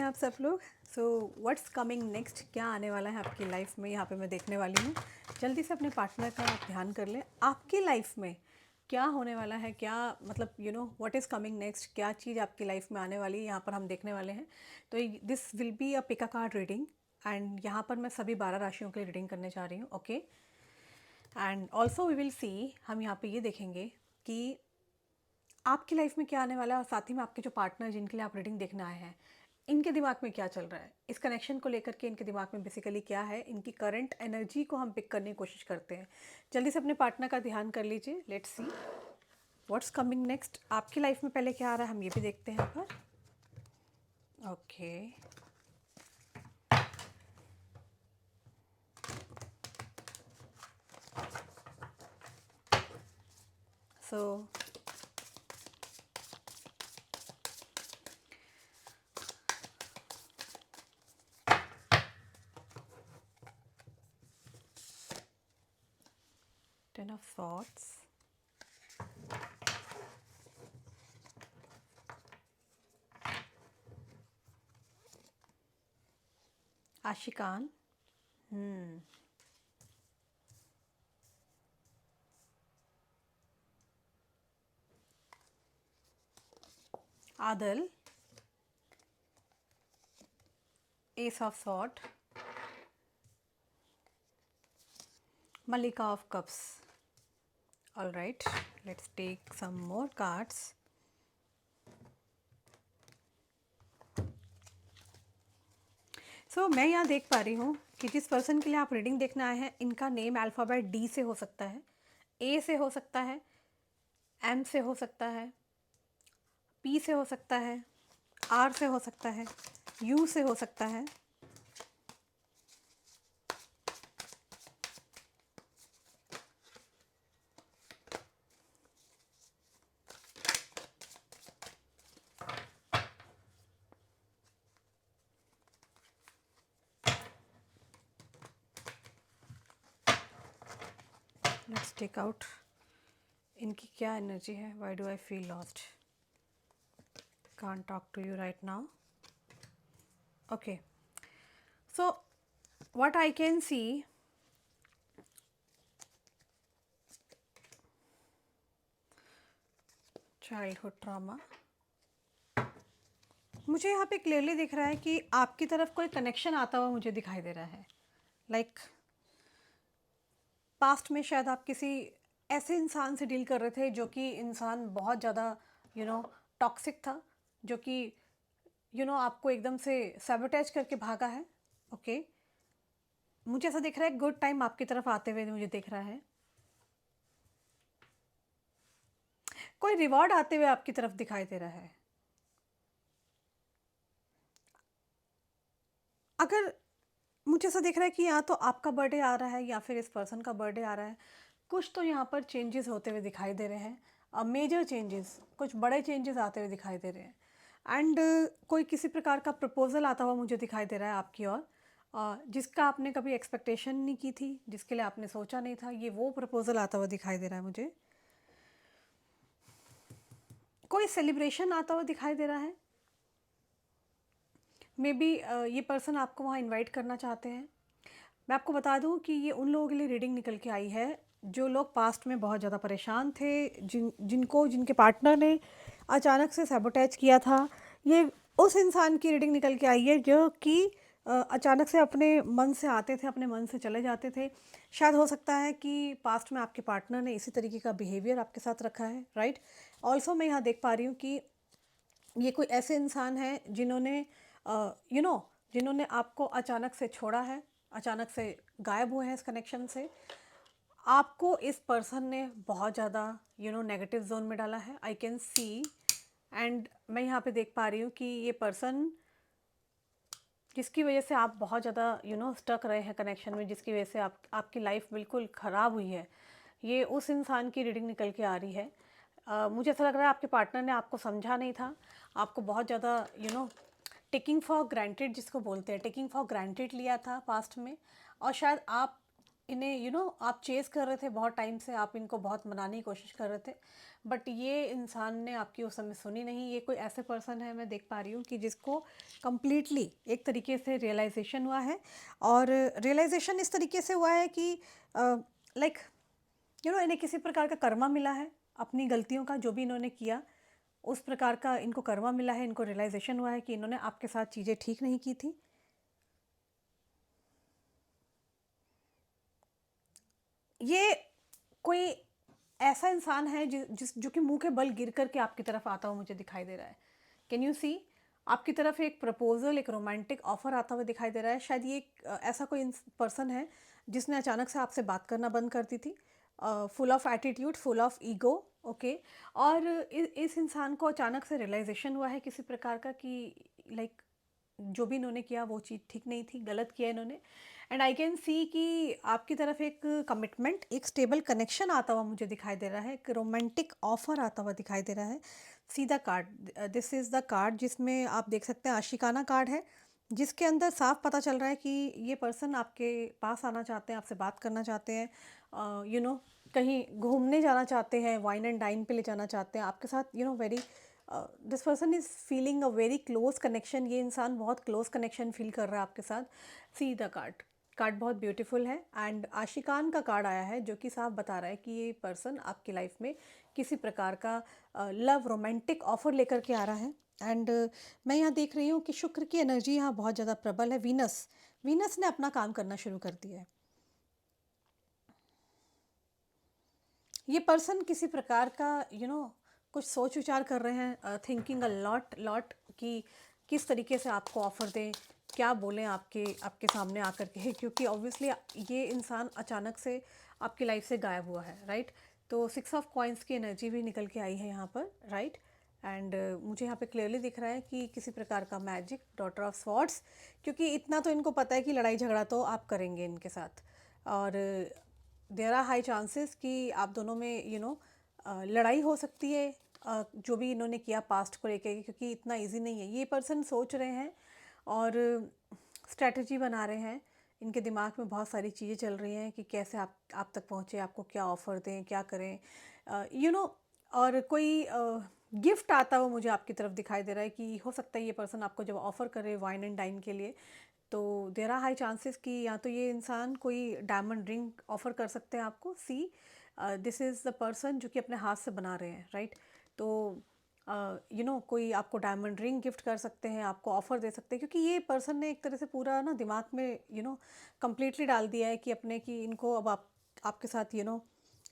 हैं आप सब लोग। सो व्हाट्स कमिंग नेक्स्ट, क्या आने वाला है आपकी लाइफ में, यहाँ पे मैं देखने वाली हूँ। जल्दी से अपने पार्टनर का आप ध्यान कर लें। आपकी लाइफ में क्या होने वाला है, क्या मतलब व्हाट इज़ कमिंग नेक्स्ट, क्या चीज़ आपकी लाइफ में आने वाली है, यहाँ पर हम देखने वाले हैं। तो this will be a pick a card reading and यहाँ पर मैं सभी 12 राशियों के लिए रीडिंग करने जा रही हूँ। Okay, and also we will see, हम यहाँ पे ये देखेंगे कि आपकी लाइफ में क्या आने वाला है, और साथ ही में आपके जो पार्टनर जिनके लिए आप रीडिंग देखने आए हैं, इनके दिमाग में क्या चल रहा है, इस कनेक्शन को लेकर के इनके दिमाग में बेसिकली क्या है, इनकी करंट एनर्जी को हम पिक करने की कोशिश करते हैं। जल्दी से अपने पार्टनर का ध्यान कर लीजिए। Let's see what's coming next. आपकी लाइफ में पहले क्या आ रहा है हम ये भी देखते हैं यहाँ पर। ओके, सो 10 of swords, आशिकान, आदल, ace of sword, Malika of Cups. All right, let's take some more cards. मैं यहाँ देख पा रही हूँ कि जिस पर्सन के लिए आप रीडिंग देखने आए हैं, इनका नेम अल्फ़ाबेट डी से हो सकता है, ए से हो सकता है, एम से हो सकता है, पी से हो सकता है, आर से हो सकता है, यू से हो सकता है। लेट्स टेक आउट इनकी क्या एनर्जी है। Why do I feel lost, can't talk to you right now. Okay, so what I can see, childhood trauma. मुझे यहाँ पे क्लियरली दिख रहा है कि आपकी तरफ कोई कनेक्शन आता हुआ मुझे दिखाई दे रहा है। लाइक पास्ट में शायद आप किसी ऐसे इंसान से डील कर रहे थे जो कि इंसान बहुत ज़्यादा टॉक्सिक था, जो कि आपको एकदम से सैबोटेज करके भागा है। ओके, मुझे ऐसा दिख रहा है गुड टाइम आपकी तरफ आते हुए मुझे दिख रहा है, कोई रिवॉर्ड आते हुए आपकी तरफ दिखाई दे रहा है। अगर मुझे ऐसा दिख रहा है कि या तो आपका बर्थडे आ रहा है या फिर इस पर्सन का बर्थडे आ रहा है, कुछ तो यहाँ पर चेंजेस होते हुए दिखाई दे रहे हैं, मेजर चेंजेस, कुछ बड़े चेंजेस आते हुए दिखाई दे रहे हैं। एंड कोई किसी प्रकार का प्रपोजल आता हुआ मुझे दिखाई दे रहा है आपकी ओर, जिसका आपने कभी एक्सपेक्टेशन नहीं की थी, जिसके लिए आपने सोचा नहीं था, ये वो प्रपोजल आता हुआ दिखाई दे रहा है मुझे। कोई सेलिब्रेशन आता हुआ दिखाई दे रहा है, मे बी ये पर्सन आपको वहाँ इनवाइट करना चाहते हैं। मैं आपको बता दूं कि ये उन लोगों के लिए रीडिंग निकल के आई है जो लोग पास्ट में बहुत ज़्यादा परेशान थे, जिनके पार्टनर ने अचानक से सैबोटेज किया था। ये उस इंसान की रीडिंग निकल के आई है जो कि अचानक से अपने मन से आते थे, अपने मन से चले जाते थे। शायद हो सकता है कि पास्ट में आपके पार्टनर ने इसी तरीके का बिहेवियर आपके साथ रखा है, राइट। ऑल्सो मैं यहाँ देख पा रही हूँ कि ये कोई ऐसे इंसान हैं जिन्होंने जिन्होंने आपको अचानक से छोड़ा है, अचानक से गायब हुए हैं इस कनेक्शन से। आपको इस पर्सन ने बहुत ज़्यादा नेगेटिव जोन में डाला है, आई कैन सी। एंड मैं यहाँ पे देख पा रही हूँ कि ये पर्सन जिसकी वजह से आप बहुत ज़्यादा स्टक रहे हैं कनेक्शन में, जिसकी वजह से आपकी लाइफ बिल्कुल ख़राब हुई है, ये उस इंसान की रीडिंग निकल के आ रही है। मुझे ऐसा लग रहा है आपके पार्टनर ने आपको समझा नहीं था, आपको बहुत ज़्यादा टेकिंग फॉर ग्रांटेड, जिसको बोलते हैं टेकिंग फॉर ग्रांटेड लिया था पास्ट में। और शायद आप इन्हें आप चेस कर रहे थे बहुत टाइम से, आप इनको बहुत मनाने की कोशिश कर रहे थे, बट ये इंसान ने आपकी उस समय सुनी नहीं। ये कोई ऐसे पर्सन है, मैं देख पा रही हूँ कि जिसको कंप्लीटली एक तरीके से रियलाइजेशन हुआ है। और रियलाइजेशन इस तरीके से हुआ है कि लाइक इन्हें किसी प्रकार का कर्मा मिला है अपनी गलतियों का, जो भी इन्होंने किया उस प्रकार का इनको कर्मा मिला है। इनको रियलाइजेशन हुआ है कि इन्होंने आपके साथ चीज़ें ठीक नहीं की थी। ये कोई ऐसा इंसान है जो कि मुंह के बल गिर करके आपकी तरफ आता हुआ मुझे दिखाई दे रहा है। Can you see? आपकी तरफ एक प्रपोजल, एक रोमांटिक ऑफर आता हुआ दिखाई दे रहा है। शायद ये ऐसा कोई पर्सन है जिसने अचानक से आपसे बात करना बंद कर दी थी, full of attitude, full of ego. Okay. और इस इंसान को अचानक से रियलाइजेशन हुआ है किसी प्रकार का कि लाइक जो भी इन्होंने किया वो चीज़ ठीक नहीं थी, गलत किया इन्होंने। एंड आई कैन सी कि आपकी तरफ एक कमिटमेंट, एक स्टेबल कनेक्शन आता हुआ मुझे दिखाई दे रहा है, एक रोमांटिक ऑफर आता हुआ दिखाई दे रहा है। सी the card, this is the card जिसमें आप देख सकते हैं आशिकाना कार्ड है, जिसके अंदर साफ पता चल रहा है कि ये पर्सन आपके पास आना चाहते हैं, आपसे बात करना चाहते हैं, कहीं घूमने जाना चाहते हैं, वाइन एंड डाइन पे ले जाना चाहते हैं आपके साथ, very this person is feeling a very close connection. ये इंसान बहुत क्लोज कनेक्शन फील कर रहा है आपके साथ। सी द कार्ड, कार्ड बहुत ब्यूटीफुल है एंड आशिकान का कार्ड आया है जो कि साफ बता रहा है कि ये पर्सन आपकी लाइफ में किसी प्रकार का लव रोमांटिक ऑफर लेकर के आ रहा है। एंड मैं यहाँ देख रही हूँ कि शुक्र की एनर्जी यहाँ बहुत ज़्यादा प्रबल है। वीनस, वीनस ने अपना काम करना शुरू कर दिया है। ये पर्सन किसी प्रकार का कुछ सोच विचार कर रहे हैं, थिंकिंग अ लॉट लॉट कि किस तरीके से आपको ऑफ़र दें, क्या बोलें आपके आपके सामने आकर के, क्योंकि ऑब्वियसली ये इंसान अचानक से आपकी लाइफ से गायब हुआ है, राइट? तो 6 ऑफ कॉइन्स की एनर्जी भी निकल के आई है यहाँ पर, राइट? एंड मुझे यहाँ पे क्लियरली दिख रहा है कि किसी प्रकार का मैजिक, डॉटर ऑफ स्वॉर्ड्स, क्योंकि इतना तो इनको पता है कि लड़ाई झगड़ा तो आप करेंगे इनके साथ। और देयर आर हाई चांसेस कि आप दोनों में लड़ाई हो सकती है, जो भी इन्होंने किया पास्ट को लेके, क्योंकि इतना इजी नहीं है। ये पर्सन सोच रहे हैं और स्ट्रेटजी बना रहे हैं। इनके दिमाग में बहुत सारी चीज़ें चल रही हैं कि कैसे आप तक पहुँचे, आपको क्या ऑफ़र दें, क्या करें, और कोई गिफ्ट आता हुआ मुझे आपकी तरफ दिखाई दे रहा है कि हो सकता है ये पर्सन आपको जब ऑफ़र करे वाइन एंड डाइन के लिए, तो देर आर हाई चांसेस कि या तो ये इंसान कोई डायमंड रिंग ऑफ़र कर सकते हैं आपको। सी, दिस इज़ द पर्सन जो कि अपने हाथ से बना रहे हैं, राइट? तो कोई आपको डायमंड रिंग गिफ्ट कर सकते हैं, आपको ऑफ़र दे सकते हैं, क्योंकि ये पर्सन ने एक तरह से पूरा ना दिमाग में कंप्लीटली डाल दिया है कि अपने कि इनको अब आपके साथ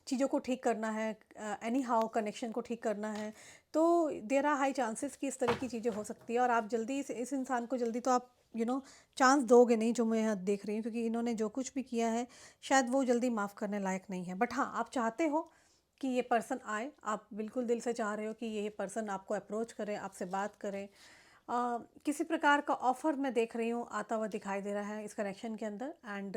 चीज़ों को ठीक करना है, एनी हाउ कनेक्शन को ठीक करना है। तो देर आर हाई चांसेस कि इस तरह की चीज़ें हो सकती है और आप जल्दी इस इंसान को जल्दी तो आप चांस दोगे नहीं, जो मैं यहाँ देख रही हूँ, क्योंकि इन्होंने जो कुछ भी किया है शायद वो जल्दी माफ़ करने लायक नहीं है। बट हाँ, आप चाहते हो कि ये पर्सन आए, आप बिल्कुल दिल से चाह रहे हो कि ये पर्सन आपको अप्रोच करे, आपसे बात करें। किसी प्रकार का ऑफ़र मैं देख रही हूँ आता हुआ दिखाई दे रहा है इस कनेक्शन के अंदर। एंड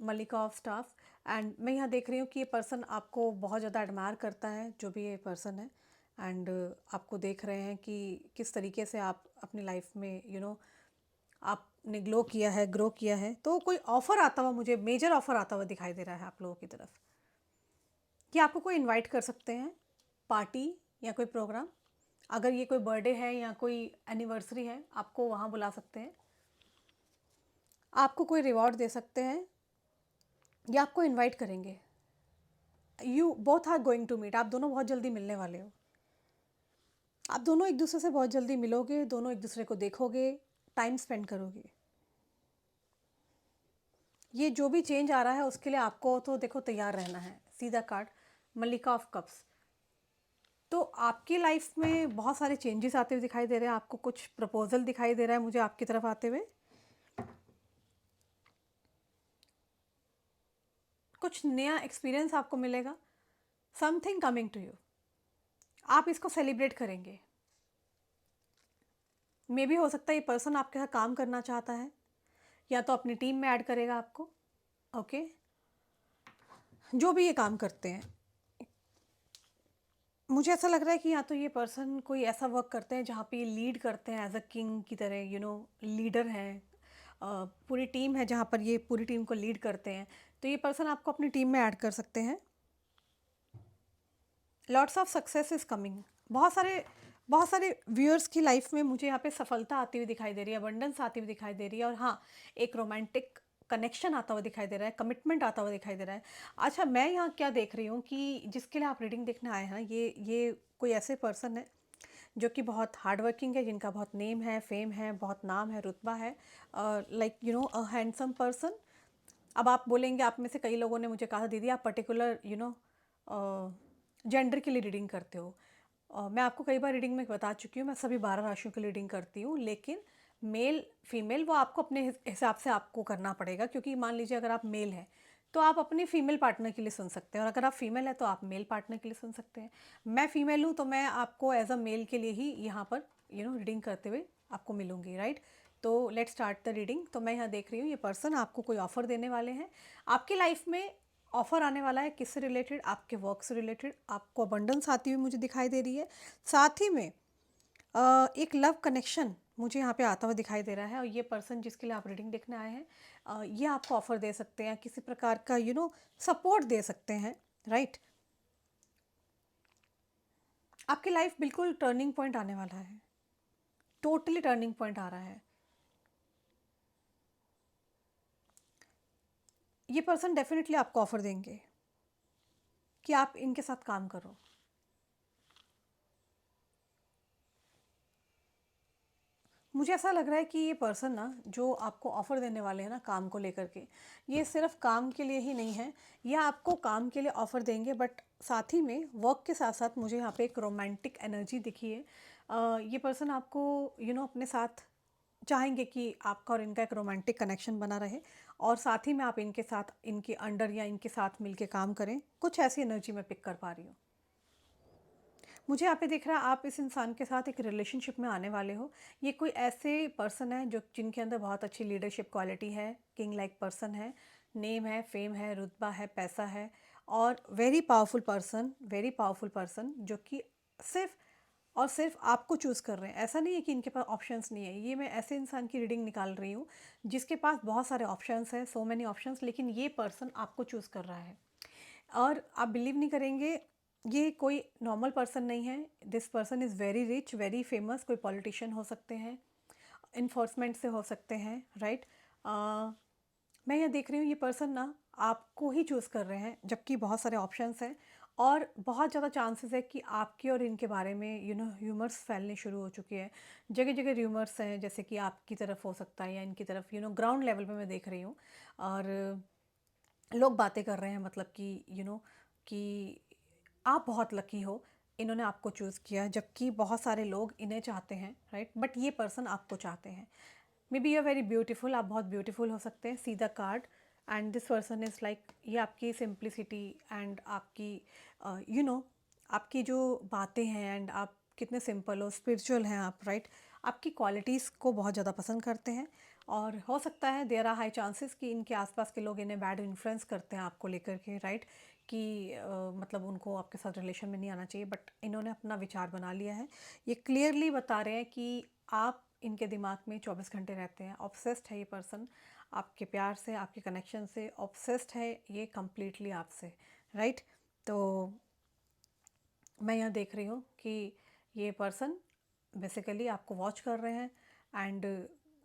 मलिका ऑफ स्टाफ, एंड मैं यहाँ देख रही हूँ कि ये पर्सन आपको बहुत ज़्यादा एडमायर करता है, जो भी ये पर्सन है। एंड आपको देख रहे हैं कि किस तरीके से आप अपनी लाइफ में आपने ग्लो किया है, ग्रो किया है। तो कोई ऑफ़र आता हुआ मुझे, मेजर ऑफ़र आता हुआ दिखाई दे रहा है आप लोगों की तरफ कि आपको कोई इनवाइट कर सकते हैं पार्टी या कोई प्रोग्राम। अगर ये कोई बर्थडे है या कोई एनिवर्सरी है, आपको वहाँ बुला सकते हैं, आपको कोई रिवॉर्ड दे सकते हैं या आपको इनवाइट करेंगे। You both are going to meet, आप दोनों बहुत जल्दी मिलने वाले हो। आप दोनों एक दूसरे से बहुत जल्दी मिलोगे, दोनों एक दूसरे को देखोगे, टाइम स्पेंड करोगे। ये जो भी चेंज आ रहा है उसके लिए आपको तो देखो तैयार रहना है। सीधा कार्ड, मल्लिका ऑफ कप्स। तो आपकी लाइफ में बहुत सारे चेंजेस आते हुए दिखाई दे रहे हैं, आपको कुछ प्रपोजल दिखाई दे रहा है मुझे आपकी तरफ आते हुए, कुछ नया एक्सपीरियंस आपको मिलेगा, समथिंग कमिंग टू यू, आप इसको सेलिब्रेट करेंगे। मे भी हो सकता है ये पर्सन आपके साथ काम करना चाहता है या तो अपनी टीम में ऐड करेगा आपको। ओके, जो भी ये काम करते हैं, मुझे ऐसा लग रहा है कि या तो ये पर्सन कोई ऐसा वर्क करते हैं जहाँ पे ये लीड करते हैं एज अ किंग की तरह, लीडर हैं, पूरी टीम है जहाँ पर ये पूरी टीम को लीड करते हैं, तो ये पर्सन आपको अपनी टीम में ऐड कर सकते हैं। Lots of success is coming. बहुत सारे व्यूअर्स की लाइफ में मुझे यहाँ पे सफलता आती हुई दिखाई दे रही है, अबंडेंस आती हुई दिखाई दे रही है, और हाँ, एक रोमांटिक कनेक्शन आता हुआ दिखाई दे रहा है, कमिटमेंट आता हुआ दिखाई दे रहा है। अच्छा, मैं यहाँ क्या देख रही हूँ कि जिसके लिए आप रीडिंग देखने आए हैं ना, ये कोई ऐसे पर्सन है जो कि बहुत हार्ड वर्किंग है, जिनका बहुत नेम है, फेम है, बहुत नाम है, रुतबा है, like you know a handsome person. अब आप बोलेंगे, आप में से कई लोगों ने मुझे कहा, दीदी आप पर्टिकुलर जेंडर के लिए रीडिंग करते हो। मैं आपको कई बार रीडिंग में बता चुकी हूँ, मैं सभी 12 राशियों की रीडिंग करती हूँ, लेकिन मेल फीमेल वो आपको अपने हिसाब से आपको करना पड़ेगा, क्योंकि मान लीजिए अगर आप मेल हैं तो आप अपने फीमेल पार्टनर के लिए सुन सकते हैं, और अगर आप फीमेल है तो आप मेल पार्टनर के लिए सुन सकते हैं। मैं फीमेल हूँ तो मैं आपको एज अ मेल के लिए ही यहाँ पर रीडिंग करते हुए आपको मिलूंगी, राइट। तो लेट्स स्टार्ट द रीडिंग। तो मैं यहाँ देख रही हूँ ये पर्सन आपको कोई ऑफ़र देने वाले हैं। आपकी लाइफ में ऑफ़र आने वाला है, किससे रिलेटेड? आपके वर्क से रिलेटेड। आपको अबंडेंस आती हुई मुझे दिखाई दे रही है। साथ ही में एक लव कनेक्शन मुझे यहाँ पे आता हुआ दिखाई दे रहा है, और ये पर्सन जिसके लिए आप रीडिंग देखने आए हैं, ये आपको ऑफ़र दे सकते हैं, किसी प्रकार का सपोर्ट दे सकते हैं, राइट। आपकी लाइफ बिल्कुल टर्निंग पॉइंट आने वाला है, टोटली टर्निंग पॉइंट आ रहा है। ये पर्सन डेफिनेटली आपको ऑफ़र देंगे कि आप इनके साथ काम करो। मुझे ऐसा लग रहा है कि ये पर्सन ना जो आपको ऑफ़र देने वाले हैं ना काम को लेकर के, ये सिर्फ काम के लिए ही नहीं है। ये आपको काम के लिए ऑफ़र देंगे, बट साथ ही में वर्क के साथ साथ मुझे यहाँ पे एक रोमांटिक एनर्जी दिखी है। ये पर्सन आपको अपने साथ चाहेंगे कि आपका और इनका एक रोमांटिक कनेक्शन बना रहे, और साथ ही में आप इनके साथ, इनके अंडर या इनके साथ मिलके काम करें। कुछ ऐसी एनर्जी मैं पिक कर पा रही हूँ। मुझे यहाँ पे दिख रहा है आप इस इंसान के साथ एक रिलेशनशिप में आने वाले हो। ये कोई ऐसे पर्सन है जो जिनके अंदर बहुत अच्छी लीडरशिप क्वालिटी है, किंग लाइक पर्सन है, नेम है, फेम है, रुतबा है, पैसा है, और वेरी पावरफुल पर्सन जो कि सिर्फ और सिर्फ आपको चूज़ कर रहे हैं। ऐसा नहीं है कि इनके पास ऑप्शंस नहीं है। ये मैं ऐसे इंसान की रीडिंग निकाल रही हूँ जिसके पास बहुत सारे ऑप्शंस हैं, सो मैनी ऑप्शंस, लेकिन ये पर्सन आपको चूज़ कर रहा है। और आप बिलीव नहीं करेंगे, ये कोई नॉर्मल पर्सन नहीं है। This person is very rich, very famous. कोई पॉलिटिशियन हो सकते हैं, इन्फोर्समेंट से हो सकते हैं, राइट। मैं ये देख रही हूँ ये पर्सन ना आपको ही चूज़ कर रहे हैं, जबकि बहुत सारे ऑप्शंस हैं, और बहुत ज़्यादा चांसेस है कि आपके और इनके बारे में र्यूमर्स फैलने शुरू हो चुके हैं। जगह जगह र्यूमर्स हैं, जैसे कि आपकी तरफ हो सकता है या इनकी तरफ, ग्राउंड लेवल पे मैं देख रही हूँ। और लोग बातें कर रहे हैं, मतलब कि कि आप बहुत लकी हो, इन्होंने आपको चूज़ किया, जबकि बहुत सारे लोग इन्हें चाहते हैं, राइट, बट ये पर्सन आपको चाहते हैं। Maybe you are very beautiful, आप बहुत ब्यूटीफुल हो सकते हैं। See the card, and this person is like, ये आपकी सिंप्लिसिटी एंड आपकी यू नो आपकी जो बातें हैं, एंड आप कितने सिंपल हो, स्पिरिचुअल हैं आप, राइट। आपकी क्वालिटीज़ को बहुत ज़्यादा पसंद करते हैं, और हो सकता है देयर आर हाई चांसेस कि इनके आसपास के लोग इन्हें बैड इन्फ्लुएंस करते हैं आपको लेकर के, राइट, कि मतलब उनको आपके साथ रिलेशन में नहीं आना चाहिए, बट इन्होंने अपना विचार बना लिया है। ये क्लियरली बता रहे हैं कि आप इनके दिमाग में 24 घंटे रहते हैं। ऑब्सेस्ड है ये पर्सन आपके प्यार से, आपके कनेक्शन से ऑब्सेस्ड है ये कम्प्लीटली आपसे, राइट। तो मैं यहाँ देख रही हूँ कि ये पर्सन बेसिकली आपको वॉच कर रहे हैं, एंड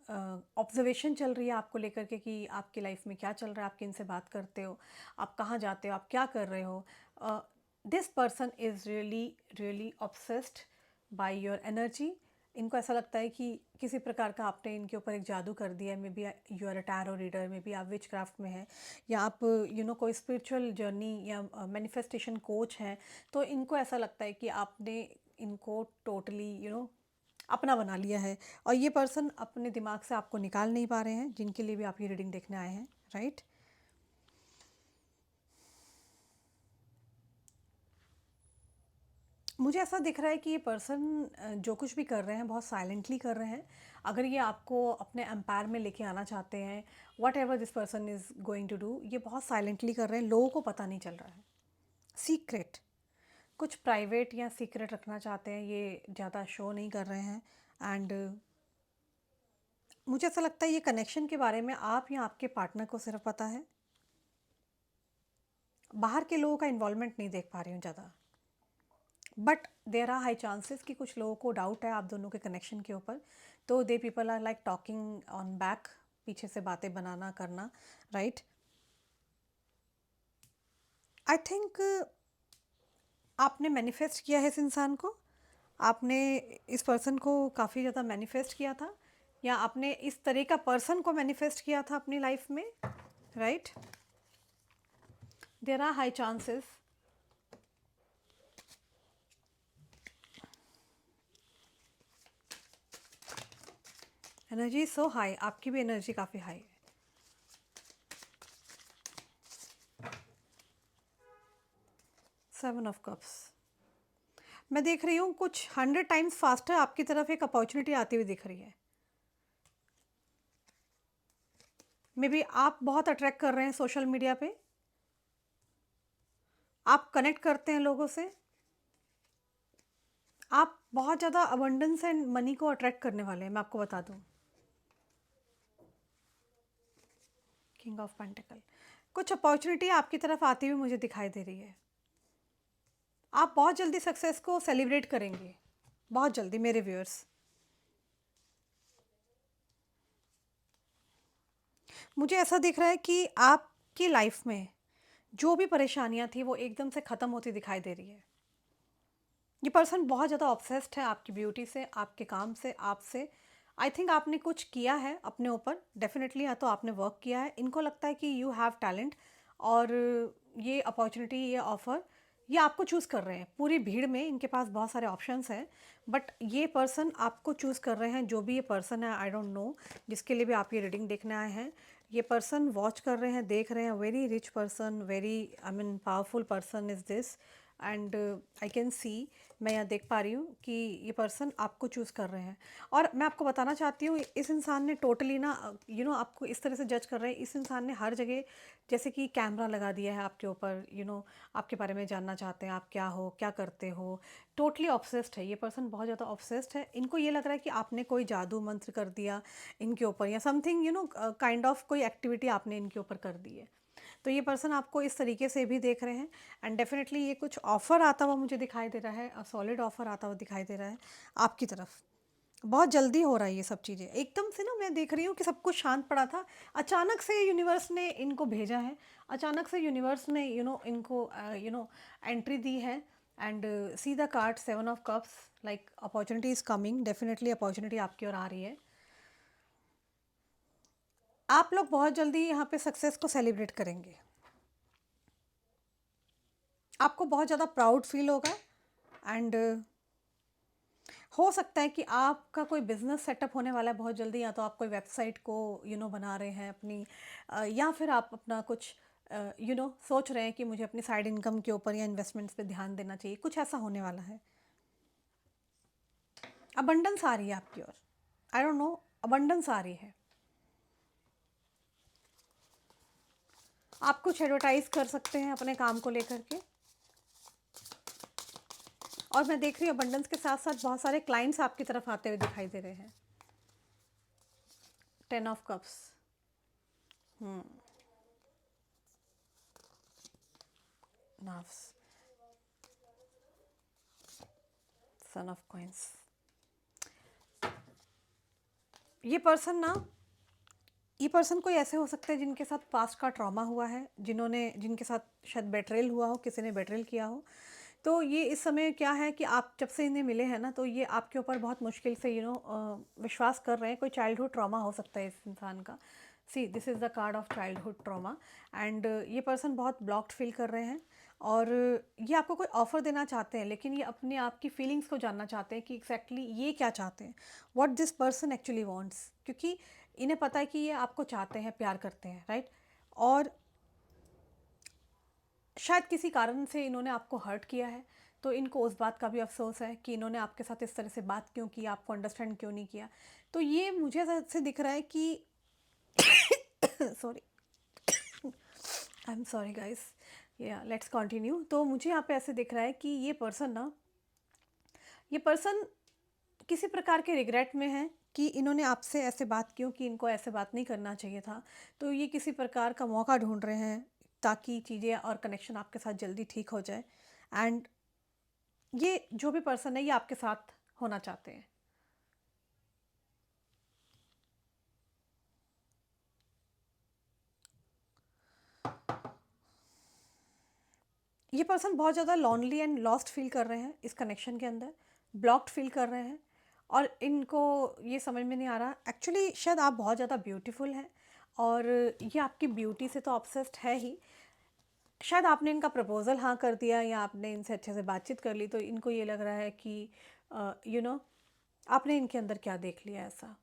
ऑब्जर्वेशन चल रही है आपको लेकर के कि आपकी लाइफ में क्या चल रहा है, आप किन से बात करते हो, आप कहाँ जाते हो, आप क्या कर रहे हो। This person is really really obsessed by your energy. इनको ऐसा लगता है कि किसी प्रकार का आपने इनके ऊपर एक जादू कर दिया है। Maybe you are a tarot reader, maybe आप विच क्राफ्ट में हैं, या आप कोई स्पिरिचुअल जर्नी या मैनिफेस्टेशन कोच हैं। तो इनको ऐसा लगता है कि आपने इनको टोटली अपना बना लिया है, और ये पर्सन अपने दिमाग से आपको निकाल नहीं पा रहे हैं, जिनके लिए भी आप ये रीडिंग देखने आए हैं, राइट। मुझे ऐसा दिख रहा है कि ये पर्सन जो कुछ भी कर रहे हैं बहुत साइलेंटली कर रहे हैं। अगर ये आपको अपने एम्पायर में लेके आना चाहते हैं, whatever this person is going to do, ये बहुत साइलेंटली कर रहे हैं, लोगों को पता नहीं चल रहा है। सीक्रेट, कुछ प्राइवेट या सीक्रेट रखना चाहते हैं, ये ज़्यादा शो नहीं कर रहे हैं। एंड मुझे ऐसा लगता है ये कनेक्शन के बारे में आप या आपके पार्टनर को सिर्फ पता है। बाहर के लोगों का इन्वॉल्वमेंट नहीं देख पा रही हूँ ज़्यादा। But there are high chances कि कुछ लोगों को डाउट है आप दोनों के कनेक्शन के ऊपर, तो they people are like talking on back, पीछे से बातें बनाना करना, राइट। आई थिंक आपने मैनिफेस्ट किया है इस इंसान को, आपने इस पर्सन को काफ़ी ज़्यादा मैनिफेस्ट किया था, या आपने इस तरह का पर्सन को मैनिफेस्ट किया था अपनी लाइफ में, right. There are high chances. Energy so high, आपकी भी एनर्जी काफ़ी हाई है। सेवन ऑफ कप्स, मैं देख रही हूँ कुछ 100 टाइम्स फास्टर आपकी तरफ एक अपॉर्चुनिटी आती हुई दिख रही है। मे बी आप बहुत अट्रैक्ट कर रहे हैं सोशल मीडिया पे, आप कनेक्ट करते हैं लोगों से, आप बहुत ज़्यादा अबंडेंस एंड मनी को अट्रैक्ट करने वाले हैं, मैं आपको बता दूँ। किंग ऑफ पेंटिकल, कुछ अपॉर्चुनिटी आपकी तरफ आती हुई मुझे दिखाई दे रही है। आप बहुत जल्दी सक्सेस को सेलिब्रेट करेंगे, बहुत जल्दी मेरे व्यूअर्स। मुझे ऐसा दिख रहा है कि आपकी लाइफ में जो भी परेशानियां थी वो एकदम से ख़त्म होती दिखाई दे रही है। ये पर्सन बहुत ज़्यादा ऑब्सेस्ड है आपकी ब्यूटी से, आपके काम से, आपसे। आई थिंक आपने कुछ किया है अपने ऊपर डेफिनेटली, या तो आपने वर्क किया है। इनको लगता है कि यू हैव टैलेंट, और ये अपॉर्चुनिटी, ये ऑफ़र, ये आपको चूज़ कर रहे हैं। पूरी भीड़ में इनके पास बहुत सारे ऑप्शंस हैं, बट ये पर्सन आपको चूज़ कर रहे हैं। जो भी ये पर्सन है, आई डोंट नो, जिसके लिए भी आप ये रीडिंग देखने आए हैं, ये पर्सन वॉच कर रहे हैं, देख रहे हैं। Very rich person, very I mean powerful person is this, and I can सी, मैं यहाँ देख पा रही हूँ कि ये पर्सन आपको चूज़ कर रहे हैं। और मैं आपको बताना चाहती हूँ, इस इंसान ने टोटली ना आपको इस तरह से जज कर रहे हैं। इस इंसान ने हर जगह जैसे कि कैमरा लगा दिया है आपके ऊपर, आपके बारे में जानना चाहते हैं, आप क्या हो, क्या करते हो। टोटली ऑब्सेस्ड है ये पर्सन, बहुत ज़्यादा ऑब्सेस्ड है। इनको ये लग रहा है कि आपने कोई जादू मंत्र कर दिया इनके ऊपर, या समथिंग काइंड ऑफ कोई एक्टिविटी आपने इनके ऊपर कर दी है। तो ये पर्सन आपको इस तरीके से भी देख रहे हैं, एंड डेफिनेटली ये कुछ ऑफ़र आता हुआ मुझे दिखाई दे रहा है, सॉलिड ऑफ़र आता हुआ दिखाई दे रहा है आपकी तरफ। बहुत जल्दी हो रहा है ये सब चीज़ें, एकदम से ना मैं देख रही हूँ कि सब कुछ शांत पड़ा था, अचानक से यूनिवर्स ने इनको भेजा है, अचानक से यूनिवर्स ने इनको एंट्री दी है। And C the card, 7 of cups, like opportunity is coming, definitely opportunity आपकी ओर आ रही है। आप लोग बहुत जल्दी यहाँ पे सक्सेस को सेलिब्रेट करेंगे, आपको बहुत ज़्यादा प्राउड फील होगा। एंड हो सकता है कि आपका कोई बिजनेस सेटअप होने वाला है बहुत जल्दी, या तो आप कोई वेबसाइट को बना रहे हैं अपनी, या फिर आप अपना कुछ सोच रहे हैं कि मुझे अपनी साइड इनकम के ऊपर या इन्वेस्टमेंट्स पे ध्यान देना चाहिए, कुछ ऐसा होने वाला है। अबंडेंस आ रही है आपकी ओर, आई डोंट नो, अबंडेंस आ रही है। आप कुछ एडवर्टाइज कर सकते हैं अपने काम को लेकर के, और मैं देख रही हूँ अबंडेंस के साथ साथ बहुत सारे क्लाइंट्स आपकी तरफ आते हुए दिखाई दे रहे हैं। 10 of cups, knaves, son of coins. ये पर्सन ना, ये पर्सन कोई ऐसे हो सकते हैं जिनके साथ पास्ट का ट्रॉमा हुआ है, जिनके साथ शायद बेट्रेल हुआ हो, किसी ने बेट्रेल किया हो। तो ये इस समय क्या है कि आप जब से इन्हें मिले हैं ना, तो ये आपके ऊपर बहुत मुश्किल से विश्वास कर रहे हैं। कोई चाइल्डहुड ट्रॉमा हो सकता है इस इंसान का। See, this is the card of childhood trauma. And ये पर्सन बहुत ब्लॉक्ड फील कर रहे हैं, और ये आपको कोई ऑफ़र देना चाहते हैं, लेकिन ये अपने आप की फीलिंग्स को जानना चाहते हैं कि एग्जैक्टली ये क्या चाहते हैं, what this person actually wants. क्योंकि इन्हें पता है कि ये आपको चाहते हैं, प्यार करते हैं, राइट। और शायद किसी कारण से इन्होंने आपको हर्ट किया है, तो इनको उस बात का भी अफसोस है कि इन्होंने आपके साथ इस तरह से बात क्यों की, आपको अंडरस्टैंड क्यों नहीं किया। तो ये मुझे ऐसे दिख रहा है कि sorry, I am sorry guys, या लेट्स कंटिन्यू। तो मुझे यहाँ पे ऐसे दिख रहा है कि ये पर्सन किसी प्रकार के रिग्रेट में है कि इन्होंने आपसे ऐसे बात क्यों की, इनको ऐसे बात नहीं करना चाहिए था। तो ये किसी प्रकार का मौका ढूँढ रहे हैं ताकि चीज़ें और कनेक्शन आपके साथ जल्दी ठीक हो जाए। एंड ये जो भी पर्सन है ये आपके साथ होना चाहते हैं। ये पर्सन बहुत ज़्यादा लॉनली एंड लॉस्ट फील कर रहे हैं इस कनेक्शन के अंदर, ब्लॉक्ड फील कर रहे हैं। और इनको ये समझ में नहीं आ रहा एक्चुअली, शायद आप बहुत ज़्यादा ब्यूटीफुल हैं और ये आपकी ब्यूटी से तो ऑब्सेस्ड है ही। शायद आपने इनका प्रपोज़ल हाँ कर दिया या आपने इनसे अच्छे से बातचीत कर ली, तो इनको ये लग रहा है कि यू नो आपने इनके अंदर क्या देख लिया ऐसा।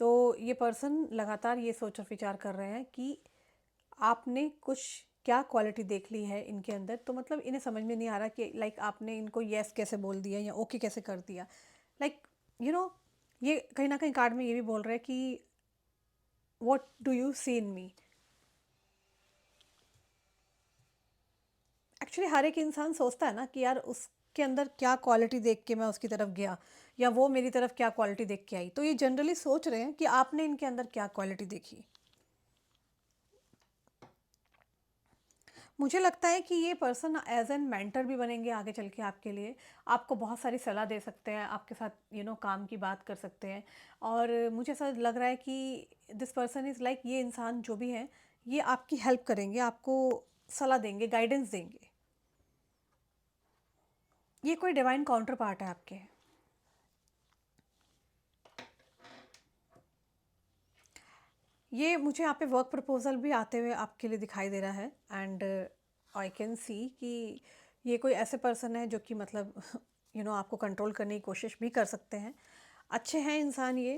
तो ये पर्सन लगातार ये सोच और विचार कर रहे हैं कि आपने कुछ क्या क्वालिटी देख ली है इनके अंदर। तो मतलब इन्हें समझ में नहीं आ रहा कि लाइक आपने इनको यस कैसे बोल दिया या ओके कैसे कर दिया। लाइक यू नो ये कहीं ना कहीं कार्ड में ये भी बोल रहे हैं कि what do you see in me. Actually हर एक इंसान सोचता है ना कि यार उसके अंदर क्या क्वालिटी देख के मैं उसकी तरफ गया या वो मेरी तरफ क्या क्वालिटी देख के आई। तो ये जनरली सोच रहे हैं कि आपने इनके अंदर क्या क्वालिटी देखी। मुझे लगता है कि ये पर्सन एज एन मेंटर भी बनेंगे आगे चल के आपके लिए। आपको बहुत सारी सलाह दे सकते हैं, आपके साथ काम की बात कर सकते हैं। और मुझे ऐसा लग रहा है कि दिस पर्सन इज़ लाइक, ये इंसान जो भी है ये आपकी हेल्प करेंगे, आपको सलाह देंगे, गाइडेंस देंगे। ये कोई डिवाइन काउंटर पार्ट है आपके। ये मुझे यहाँ पे वर्क प्रपोजल भी आते हुए आपके लिए दिखाई दे रहा है। एंड आई कैन सी कि ये कोई ऐसे पर्सन है जो कि मतलब आपको कंट्रोल करने की कोशिश भी कर सकते हैं। अच्छे हैं इंसान ये।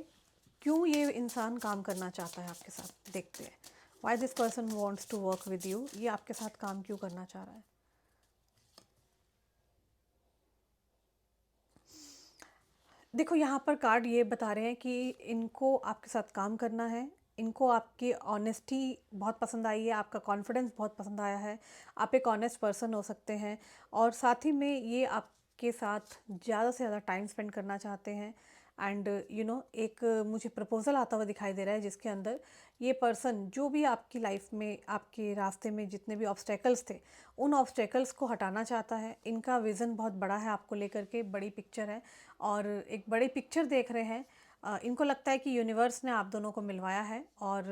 क्यों ये इंसान काम करना चाहता है आपके साथ, देखते हैं। Why this person wants to work with you, ये आपके साथ काम क्यों करना चाह रहा है। देखो यहाँ पर कार्ड ये बता रहे हैं कि इनको आपके साथ काम करना है। इनको आपकी ऑनेस्टी बहुत पसंद आई है, आपका कॉन्फिडेंस बहुत पसंद आया है। आप एक ऑनेस्ट पर्सन हो सकते हैं और साथ ही में ये आपके साथ ज़्यादा से ज़्यादा टाइम स्पेंड करना चाहते हैं। एंड एक मुझे प्रपोजल आता हुआ दिखाई दे रहा है जिसके अंदर ये पर्सन जो भी आपकी लाइफ में, आपके रास्ते में जितने भी ऑब्स्टेकल्स थे, उन ऑब्स्टेकल्स को हटाना चाहता है। इनका विज़न बहुत बड़ा है आपको लेकर के, बड़ी पिक्चर है और एक बड़ी पिक्चर देख रहे हैं। इनको लगता है कि यूनिवर्स ने आप दोनों को मिलवाया है और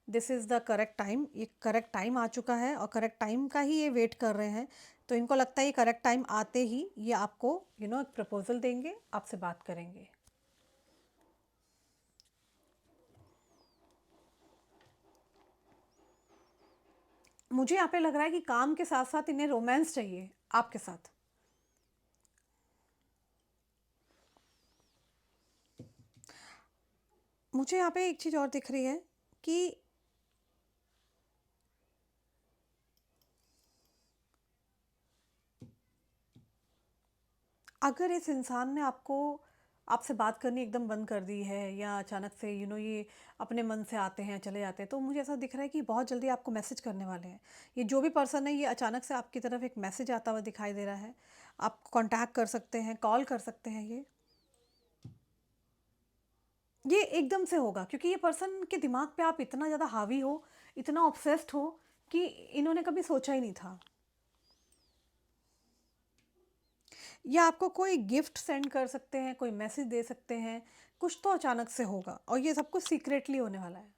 this is the correct time. ये करेक्ट टाइम आ चुका है और करेक्ट टाइम का ही ये वेट कर रहे हैं। तो इनको लगता है ये करेक्ट टाइम आते ही ये आपको एक प्रपोजल देंगे, आपसे बात करेंगे। मुझे यहाँ पे लग रहा है कि काम के साथ साथ इन्हें रोमांस चाहिए आपके साथ। मुझे यहाँ पे एक चीज़ और दिख रही है कि अगर इस इंसान ने आपको आपसे बात करनी एकदम बंद कर दी है या अचानक से ये अपने मन से आते हैं चले जाते हैं, तो मुझे ऐसा दिख रहा है कि बहुत जल्दी आपको मैसेज करने वाले हैं। ये जो भी पर्सन है ये अचानक से आपकी तरफ एक मैसेज आता हुआ दिखाई दे रहा है। आप कांटेक्ट कर सकते हैं, कॉल कर सकते हैं। ये एकदम से होगा क्योंकि ये पर्सन के दिमाग पे आप इतना ज़्यादा हावी हो, इतना ऑब्सेस्ड हो कि इन्होंने कभी सोचा ही नहीं था। या आपको कोई गिफ्ट सेंड कर सकते हैं, कोई मैसेज दे सकते हैं। कुछ तो अचानक से होगा और ये सब कुछ सीक्रेटली होने वाला है।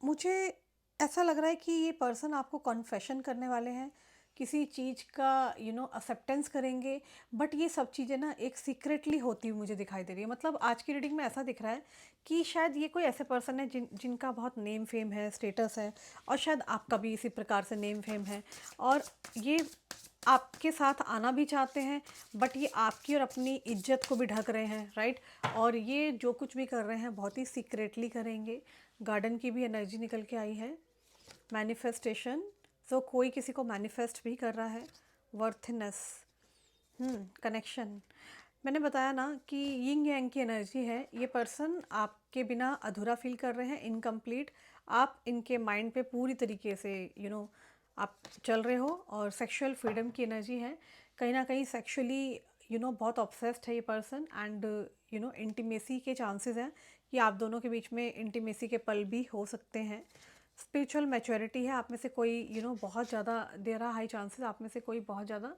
मुझे ऐसा लग रहा है कि ये पर्सन आपको कॉन्फेशन करने वाले हैं, किसी चीज़ का एक्सेप्टेंस करेंगे। बट ये सब चीज़ें ना एक सीक्रेटली होती हुई मुझे दिखाई दे रही है। मतलब आज की रीडिंग में ऐसा दिख रहा है कि शायद ये कोई ऐसे पर्सन है जिनका बहुत नेम फेम है, स्टेटस है और शायद आपका भी इसी प्रकार से नेम फेम है। और ये आपके साथ आना भी चाहते हैं बट ये आपकी और अपनी इज्जत को भी ढक रहे हैं, राइट। और ये जो कुछ भी कर रहे हैं बहुत ही सीक्रेटली करेंगे। गार्डन की भी एनर्जी निकल के आई है। मैनिफेस्टेशन, सो कोई किसी को मैनिफेस्ट भी कर रहा है। वर्थनेस, कनेक्शन। मैंने बताया ना कि यिंग यांग की एनर्जी है। ये पर्सन आपके बिना अधूरा फील कर रहे हैं, इनकम्प्लीट। आप इनके माइंड पे पूरी तरीके से आप चल रहे हो और सेक्सुअल फ्रीडम की एनर्जी है, कहीं ना कहीं सेक्सुअली बहुत ऑब्सेस्ड है ये पर्सन, एंड इंटीमेसी के चांसेस हैं कि आप दोनों के बीच में इंटीमेसी के पल भी हो सकते हैं। स्पिरिचुअल मैच्योरिटी है आप में से कोई, बहुत ज़्यादा, देर आर हाई चांसेस आप में से कोई बहुत ज़्यादा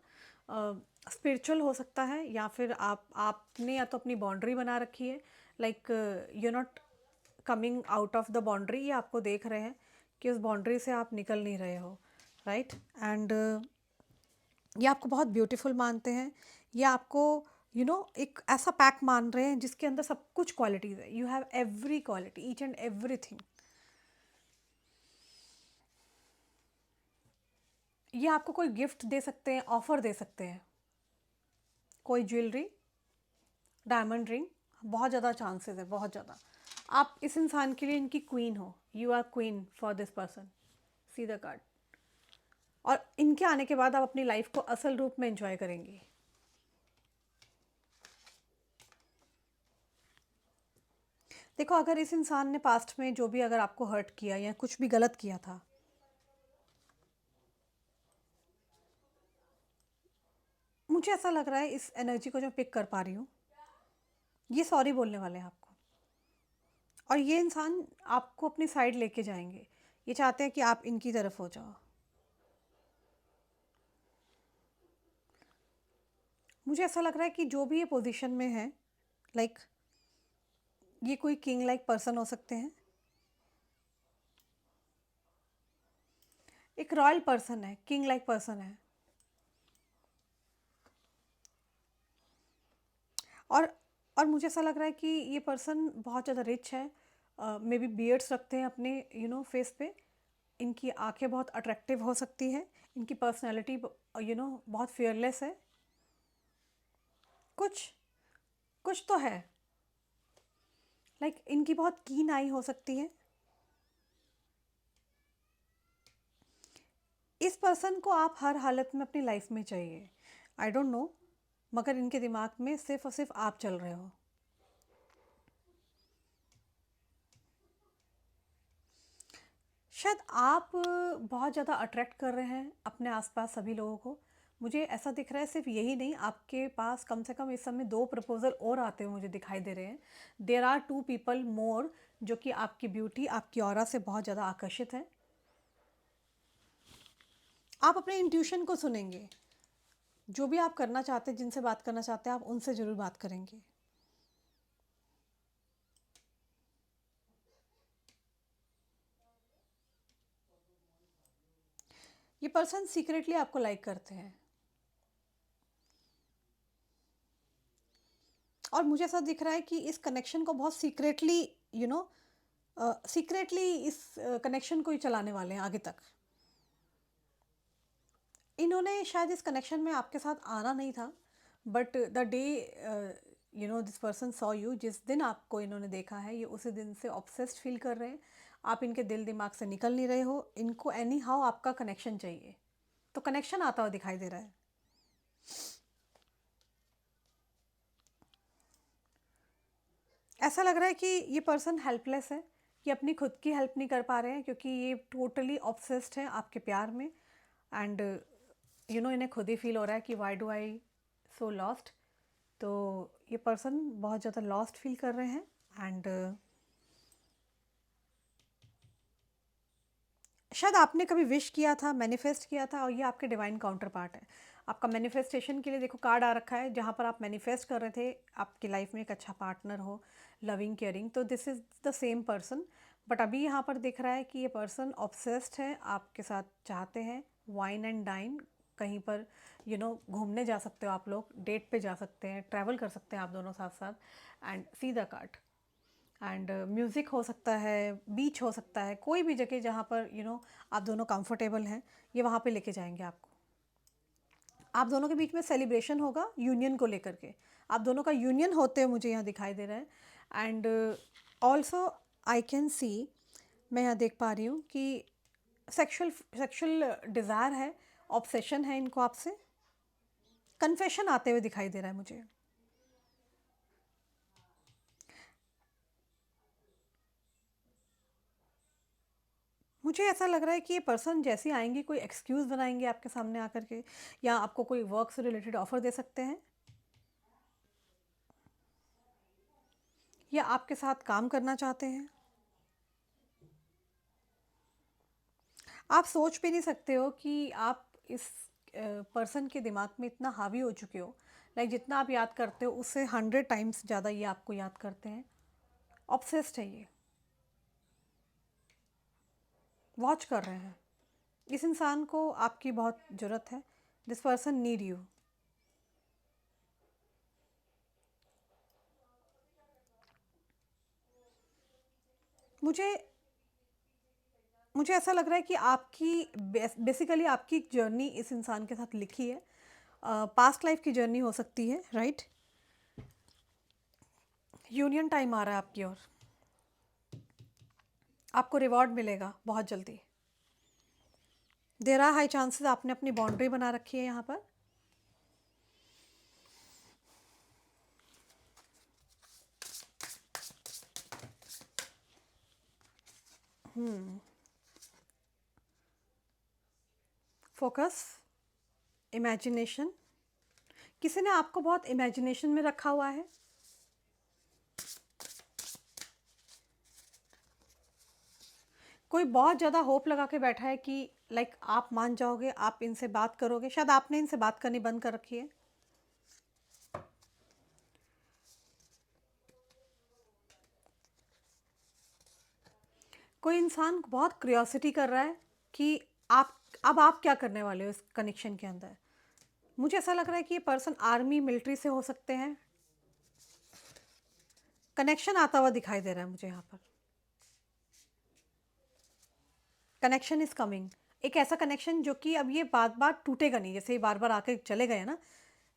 स्पिरिचुअल हो सकता है, या फिर आपने या तो अपनी बाउंड्री बना रखी है, like you not coming out of the boundary, ये आपको देख रहे हैं कि उस बाउंड्री से आप निकल नहीं रहे हो, राइट। एंड ये आपको बहुत ब्यूटीफुल मानते हैं, ये आपको एक ऐसा पैक मान रहे हैं जिसके अंदर सब कुछ क्वालिटीज़ है, you have every quality, each and everything. ये आपको कोई गिफ्ट दे सकते हैं, ऑफर दे सकते हैं, कोई ज्वेलरी, डायमंड रिंग, बहुत ज़्यादा चांसेस है, बहुत ज़्यादा। आप इस इंसान के लिए इनकी क्वीन हो, you are queen for this person, see the card. और इनके आने के बाद आप अपनी लाइफ को असल रूप में एंजॉय करेंगी। देखो, अगर इस इंसान ने पास्ट में जो भी अगर आपको हर्ट किया या कुछ भी गलत किया था, मुझे ऐसा लग रहा है इस एनर्जी को जो पिक कर पा रही हूँ, ये सॉरी बोलने वाले हैं आपको, और ये इंसान आपको अपनी साइड लेके जाएंगे, ये चाहते हैं कि आप इनकी तरफ हो जाओ। मुझे ऐसा लग रहा है कि जो भी ये पोजीशन में है, लाइक ये कोई किंग लाइक पर्सन हो सकते हैं, एक रॉयल पर्सन है, किंग लाइक पर्सन है, और और मुझे ऐसा लग रहा है कि ये पर्सन बहुत ज़्यादा रिच है, मे बी बियर्ड्स रखते हैं अपने फेस पे, इनकी आंखें बहुत अट्रैक्टिव हो सकती है, इनकी पर्सनैलिटी बहुत फियरलेस है, कुछ कुछ तो है, लाइक इनकी बहुत कीन आई हो सकती है। इस पर्सन को आप हर हालत में अपनी लाइफ में चाहिए, आई डोंट नो, मगर इनके दिमाग में सिर्फ और सिर्फ आप चल रहे हो। शायद आप बहुत ज़्यादा अट्रैक्ट कर रहे हैं अपने आसपास सभी लोगों को, मुझे ऐसा दिख रहा है। सिर्फ यही नहीं, आपके पास कम से कम इस समय 2 प्रपोजल और आते हुए मुझे दिखाई दे रहे हैं। देर आर 2 पीपल मोर जो कि आपकी ब्यूटी, आपकी ऑरा से बहुत ज़्यादा आकर्षित है। आप अपने इंट्यूशन को सुनेंगे, जो भी आप करना चाहते हैं, जिनसे बात करना चाहते हैं, आप उनसे ज़रूर बात करेंगे। ये पर्सन सीक्रेटली आपको लाइक करते हैं, और मुझे ऐसा दिख रहा है कि इस कनेक्शन को बहुत सीक्रेटली, यू नो सीक्रेटली इस कनेक्शन को ही चलाने वाले हैं आगे तक। इन्होंने शायद इस कनेक्शन में आपके साथ आना नहीं था, but the day this person saw you, जिस दिन आपको इन्होंने देखा है, ये उसी दिन से ऑब्सेस्ड फील कर रहे हैं, आप इनके दिल दिमाग से निकल नहीं रहे हो, इनको एनी हाउ आपका कनेक्शन चाहिए, तो कनेक्शन आता हुआ दिखाई दे रहा है। ऐसा लग रहा है कि ये पर्सन हेल्पलेस है, कि अपनी खुद की हेल्प नहीं कर पा रहे हैं, क्योंकि ये टोटली ऑब्सेस्ड है आपके प्यार में, एंड इन्हें खुद ही फील हो रहा है कि why do I so lost. तो ये पर्सन बहुत ज़्यादा लॉस्ट फील कर रहे हैं, एंड शायद आपने कभी विश किया था, मैनिफेस्ट किया था, और ये आपके डिवाइन काउंटर पार्ट है। आपका मैनिफेस्टेशन के लिए देखो कार्ड आ रखा है, जहाँ पर आप मैनिफेस्ट कर रहे थे आपकी लाइफ में एक अच्छा पार्टनर हो, लविंग केयरिंग, तो this is the same person. But अभी यहाँ पर दिख रहा है कि ये पर्सन ऑब्सेस्ड है आपके साथ, चाहते हैं वाइन एंड डाइन, कहीं पर घूमने जा सकते हो आप लोग, डेट पे जा सकते हैं, ट्रैवल कर सकते हैं आप दोनों साथ साथ, and C the card, and music हो सकता है, बीच हो सकता है, कोई भी जगह जहाँ पर आप दोनों कंफर्टेबल हैं, ये वहाँ पे लेके जाएंगे आपको। आप दोनों के बीच में सेलिब्रेशन होगा यूनियन को लेकर के, आप दोनों का यूनियन होते हुए मुझे यहाँ दिखाई दे रहा है। एंड ऑल्सो आई कैन सी, मैं यहाँ देख पा रही हूँ कि सेक्सुअल सेक्सुअल डिज़ायर है, ऑब्सेशन है इनको आपसे, कन्फेशन आते हुए दिखाई दे रहा है मुझे। मुझे ऐसा लग रहा है कि ये पर्सन जैसे ही आएंगे कोई एक्सक्यूज़ बनाएंगे आपके सामने आकर के, या आपको कोई वर्क से रिलेटेड ऑफर दे सकते हैं, या आपके साथ काम करना चाहते हैं। आप सोच भी नहीं सकते हो कि आप इस पर्सन के दिमाग में इतना हावी हो चुके हो, लाइक जितना आप याद करते हो उससे 100 टाइम्स ज़्यादा ये आपको याद करते हैं। ऑब्सेस्ड है ये, वॉच कर रहे हैं। इस इंसान को आपकी बहुत ज़रूरत है। This person need you. मुझे मुझे ऐसा लग रहा है कि आपकी बेसिकली आपकी जर्नी इस इंसान के साथ लिखी है। पास्ट लाइफ की जर्नी हो सकती है, राइट। यूनियन टाइम आ रहा है आपकी ओर। आपको रिवॉर्ड मिलेगा बहुत जल्दी। देर आर हाई चांसेस आपने अपनी बाउंड्री बना रखी है यहाँ पर। Focus, imagination. किसी ने आपको बहुत इमेजिनेशन में रखा हुआ है। कोई बहुत ज़्यादा होप लगा के बैठा है कि लाइक आप मान जाओगे, आप इनसे बात करोगे। शायद आपने इनसे बात करनी बंद कर रखी है। कोई इंसान बहुत क्यूरियोसिटी कर रहा है कि आप अब आप क्या करने वाले हो इस कनेक्शन के अंदर। मुझे ऐसा लग रहा है कि ये पर्सन आर्मी मिलिट्री से हो सकते हैं। कनेक्शन आता हुआ दिखाई दे रहा है मुझे यहाँ पर। Connection is coming. एक ऐसा कनेक्शन जो कि अब ये बार बार टूटेगा नहीं, जैसे ये बार बार आके चले गए ना।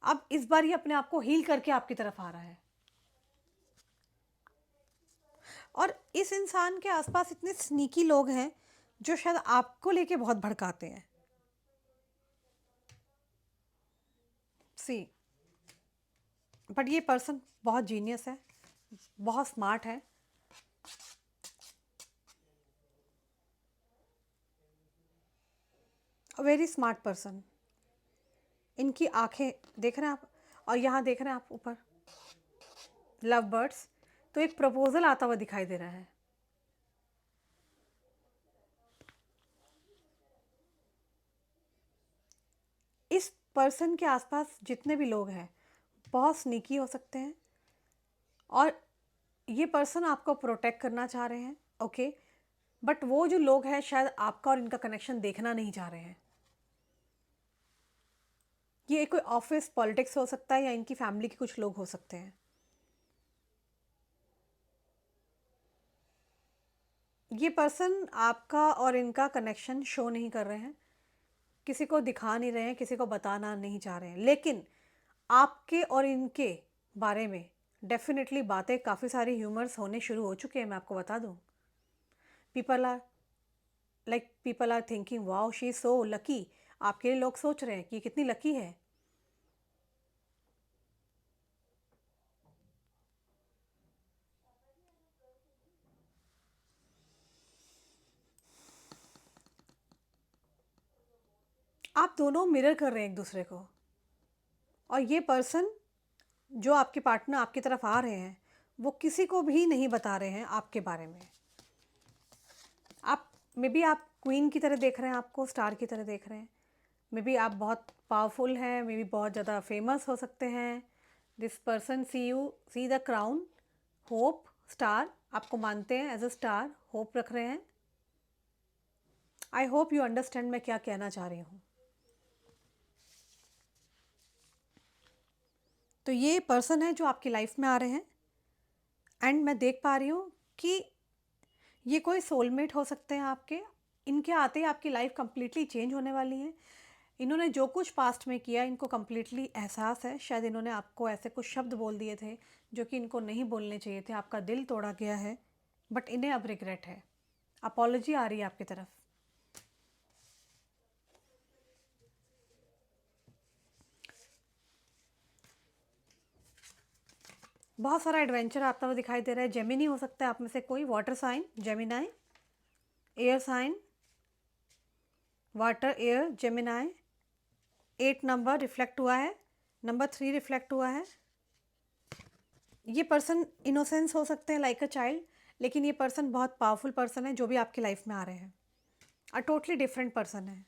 अब इस बार ये अपने आप को हील करके आपकी तरफ आ रहा है। और इस इंसान के आसपास इतने स्नीकी लोग हैं जो शायद आपको लेके बहुत भड़काते हैं। सी, बट ये पर्सन बहुत जीनियस है, बहुत स्मार्ट है। Very smart person. इनकी आंखें देख रहे हैं आप, और यहाँ देख रहे हैं आप ऊपर लव बर्ड्स। तो एक प्रपोजल आता हुआ दिखाई दे रहा है। इस पर्सन के आसपास जितने भी लोग हैं बहुत स्नीकी हो सकते हैं, और ये पर्सन आपको प्रोटेक्ट करना चाह रहे हैं, ओके। बट वो जो लोग हैं शायद आपका और इनका कनेक्शन देखना नहीं चाह रहे हैं। ये कोई ऑफिस पॉलिटिक्स हो सकता है, या इनकी फैमिली के कुछ लोग हो सकते हैं। ये पर्सन आपका और इनका कनेक्शन शो नहीं कर रहे हैं, किसी को दिखा नहीं रहे हैं, किसी को बताना नहीं चाह रहे हैं। लेकिन आपके और इनके बारे में डेफिनेटली बातें काफ़ी सारी ह्यूमर्स होने शुरू हो चुके हैं, मैं आपको बता दूं। People are people are thinking wow she is so lucky. आपके लिए लोग सोच रहे हैं कि कितनी लकी है। आप दोनों मिरर कर रहे हैं एक दूसरे को, और ये पर्सन जो आपके पार्टनर आपकी तरफ आ रहे हैं वो किसी को भी नहीं बता रहे हैं आपके बारे में। आप मे बी आप क्वीन की तरह देख रहे हैं, आपको स्टार की तरह देख रहे हैं। मे बी आप बहुत पावरफुल हैं, मे बी बहुत ज़्यादा फेमस हो सकते हैं। This person see the crown, hope, star. आपको मानते हैं एज अ स्टार, होप रख रहे हैं। आई होप यू अंडरस्टैंड मैं क्या कहना चाह रही हूँ। तो ये पर्सन है जो आपकी लाइफ में आ रहे हैं, एंड मैं देख पा रही हूँ कि ये कोई सोलमेट हो सकते हैं आपके। इनके आते ही आपकी लाइफ कंप्लीटली चेंज होने वाली है। इन्होंने जो कुछ पास्ट में किया इनको कंप्लीटली एहसास है। शायद इन्होंने आपको ऐसे कुछ शब्द बोल दिए थे जो कि इनको नहीं बोलने चाहिए थे, आपका दिल तोड़ा गया है, बट इन्हें अब रिग्रेट है। अपॉलॉजी आ रही है आपकी तरफ। बहुत सारा एडवेंचर आता हुआ दिखाई दे रहा है। जेमिनी हो सकता है आप में से कोई, water sign, Gemini, air sign, water, air, Gemini. 8 number reflect हुआ है, नंबर 3 रिफ्लेक्ट हुआ है। ये पर्सन इनोसेंस हो सकते हैं, लाइक अ चाइल्ड, लेकिन ये पर्सन बहुत पावरफुल पर्सन है जो भी आपकी लाइफ में आ रहे हैं। अ टोटली डिफरेंट पर्सन है।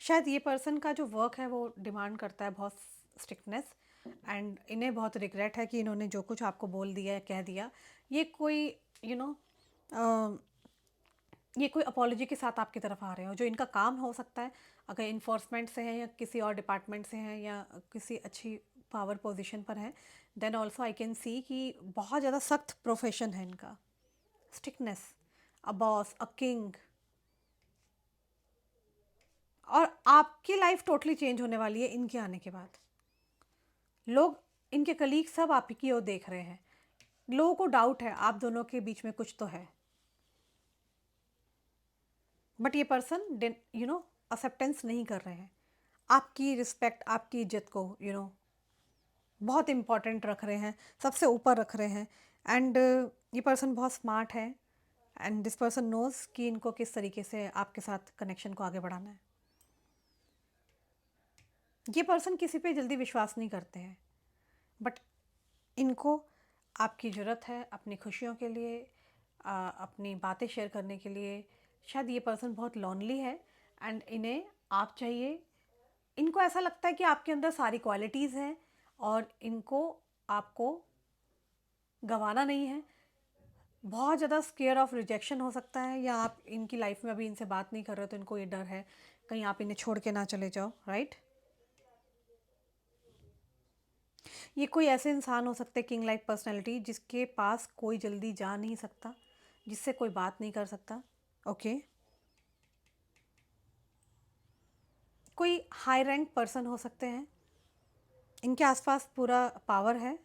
शायद ये पर्सन का जो वर्क है वो डिमांड करता है बहुत स्ट्रिक्टनेस, एंड इन्हें बहुत रिग्रेट है कि इन्होंने जो कुछ आपको बोल दिया, कह दिया। ये कोई यू you नो ये कोई अपॉलॉजी के साथ आपकी तरफ आ रहे हो। जो इनका काम हो सकता है, अगर इन्फोर्समेंट से हैं या किसी और डिपार्टमेंट से हैं या किसी अच्छी पावर पोजीशन पर हैं, then also I can see कि बहुत ज़्यादा सख्त प्रोफेशन है इनका। Strictness, a boss, a king. और आपकी लाइफ टोटली चेंज होने वाली है इनके आने के बाद। लोग, इनके कलीग सब आप ही की ओर देख रहे हैं। लोगों को डाउट है आप दोनों के बीच में कुछ तो है, बट ये पर्सन एक्सेप्टेंस नहीं कर रहे हैं। आपकी रिस्पेक्ट, आपकी इज्जत को बहुत इम्पॉर्टेंट रख रहे हैं, सबसे ऊपर रख रहे हैं। एंड ये पर्सन बहुत स्मार्ट है, एंड दिस पर्सन नोज कि इनको किस तरीके से आपके साथ कनेक्शन को आगे बढ़ाना है। ये पर्सन किसी पे जल्दी विश्वास नहीं करते हैं, बट इनको आपकी ज़रूरत है अपनी खुशियों के लिए, अपनी बातें शेयर करने के लिए। शायद ये पर्सन बहुत लॉनली है, एंड इन्हें आप चाहिए। इनको ऐसा लगता है कि आपके अंदर सारी क्वालिटीज़ हैं और इनको आपको गंवाना नहीं है। बहुत ज़्यादा स्केयर ऑफ रिजेक्शन हो सकता है, या आप इनकी लाइफ में अभी इनसे बात नहीं कर रहे हो तो इनको ये डर है कहीं आप इन्हें छोड़ के ना चले जाओ, राइट। ये कोई ऐसे इंसान हो सकते हैं, किंग लाइक पर्सनैलिटी, जिसके पास कोई जल्दी जा नहीं सकता, जिससे कोई बात नहीं कर सकता। ओके। कोई हाई रैंक पर्सन हो सकते हैं, इनके आसपास पूरा पावर है।